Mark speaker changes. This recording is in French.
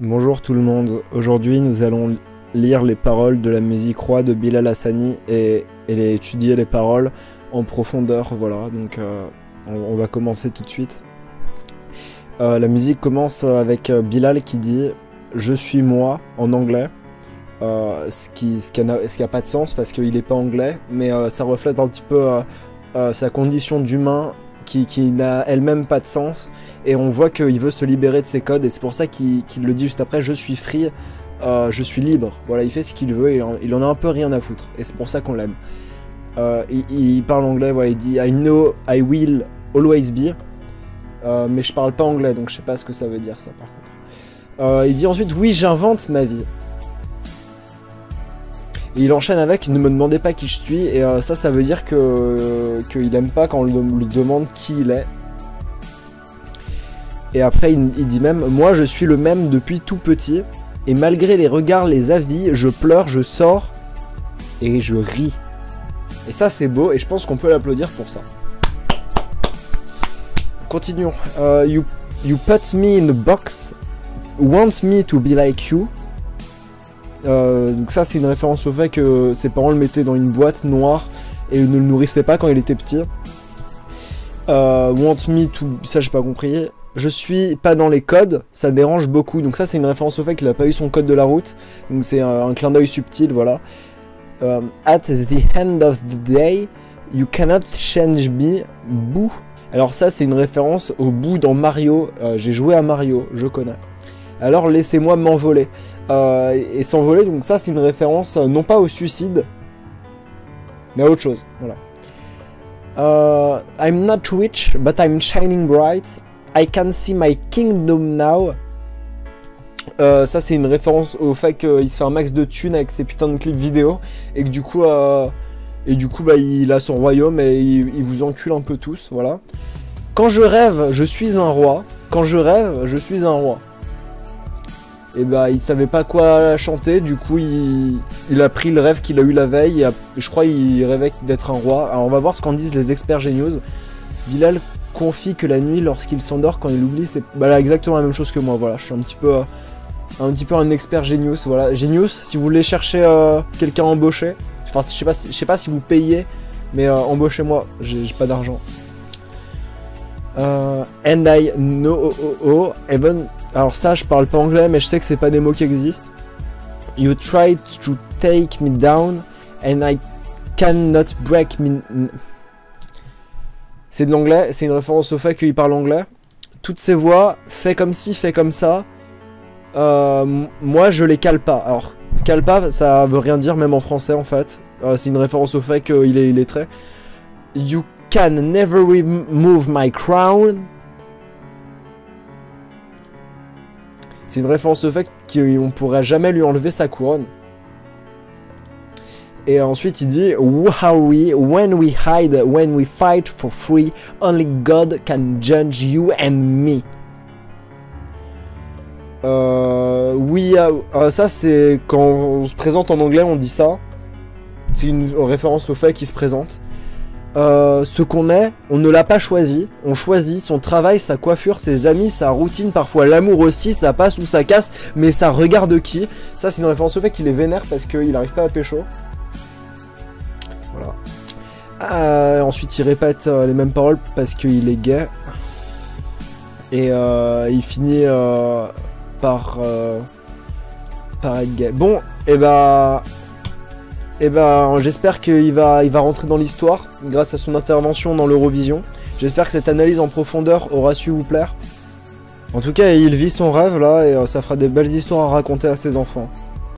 Speaker 1: Bonjour tout le monde, aujourd'hui nous allons lire les paroles de la musique Roi de Bilal Hassani et étudier les paroles en profondeur, voilà, donc on va commencer tout de suite. La musique commence avec Bilal qui dit « Je suis moi » en anglais, ce qui a pas de sens parce qu'il n'est pas anglais, mais ça reflète un petit peu sa condition d'humain qui n'a elle-même pas de sens, et on voit qu'il veut se libérer de ses codes, et c'est pour ça qu'il le dit juste après, je suis free, je suis libre, voilà, il fait ce qu'il veut, et il en a un peu rien à foutre, et c'est pour ça qu'on l'aime. Il parle anglais, voilà, il dit I know I will always be, mais je parle pas anglais, donc je sais pas ce que ça veut dire ça par contre. Il dit ensuite oui, j'invente ma vie. Et il enchaîne avec « Ne me demandez pas qui je suis » et ça veut dire qu'il aime pas quand on lui demande qui il est. Et après il dit même « Moi je suis le même depuis tout petit et malgré les regards, les avis, je pleure, je sors et je ris. » Et ça c'est beau et je pense qu'on peut l'applaudir pour ça. Continuons. You put me in a box, want me to be like you. Donc ça c'est une référence au fait que ses parents le mettaient dans une boîte noire et ne le nourrissaient pas quand il était petit. Want me to... ça j'ai pas compris. Je suis pas dans les codes, ça dérange beaucoup. Donc ça c'est une référence au fait qu'il a pas eu son code de la route. Donc c'est un clin d'œil subtil, voilà. At the end of the day, you cannot change me, boo. Alors ça c'est une référence au bout dans Mario. J'ai joué à Mario, je connais. Alors laissez-moi m'envoler. Et s'envoler, donc ça c'est une référence non pas au suicide, mais à autre chose, voilà. I'm not rich, but I'm shining bright. I can see my kingdom now. Ça c'est une référence au fait qu'il se fait un max de thunes avec ses putains de clips vidéo, et que du coup, bah, il a son royaume et il vous encule un peu tous, voilà. Quand je rêve, je suis un roi. Quand je rêve, je suis un roi. Et bah il savait pas quoi chanter, du coup il a pris le rêve qu'il a eu la veille, et je crois qu'il rêvait d'être un roi. Alors on va voir ce qu'en disent les experts Genius. Bilal confie que la nuit, lorsqu'il s'endort, quand il oublie, c'est bah, exactement la même chose que moi, voilà, je suis un petit peu un expert Genius, voilà. Genius, si vous voulez chercher quelqu'un à embaucher, enfin je sais pas si vous payez, mais embauchez-moi, j'ai pas d'argent. And I know even... Alors ça je parle pas anglais mais je sais que c'est pas des mots qui existent. You tried to take me down and I cannot break me... C'est de l'anglais, c'est une référence au fait qu'il parle anglais. Toutes ces voix, fait comme ci, fait comme ça, moi je les cale pas. Alors cale pas ça veut rien dire même en français en fait. C'est une référence au fait qu'il est illettré. You can never remove my crown. C'est une référence au fait qu'on pourrait jamais lui enlever sa couronne. Et ensuite il dit who are we when we hide, when we fight for free, only God can judge you and me. Oui, ça c'est quand on se présente en anglais, on dit ça. C'est une référence au fait qu'il se présente. Ce qu'on est, on ne l'a pas choisi, on choisit son travail, sa coiffure, ses amis, sa routine, parfois l'amour aussi, ça passe ou ça casse, mais ça regarde qui. Ça c'est une référence au fait qu'il est vénère parce qu'il n'arrive pas à pécho. Voilà. Ensuite il répète les mêmes paroles parce qu'il est gay. Et il finit par être gay. Bon, et ben j'espère qu'il va rentrer dans l'histoire grâce à son intervention dans l'Eurovision. J'espère que cette analyse en profondeur aura su vous plaire. En tout cas, il vit son rêve là et ça fera des belles histoires à raconter à ses enfants.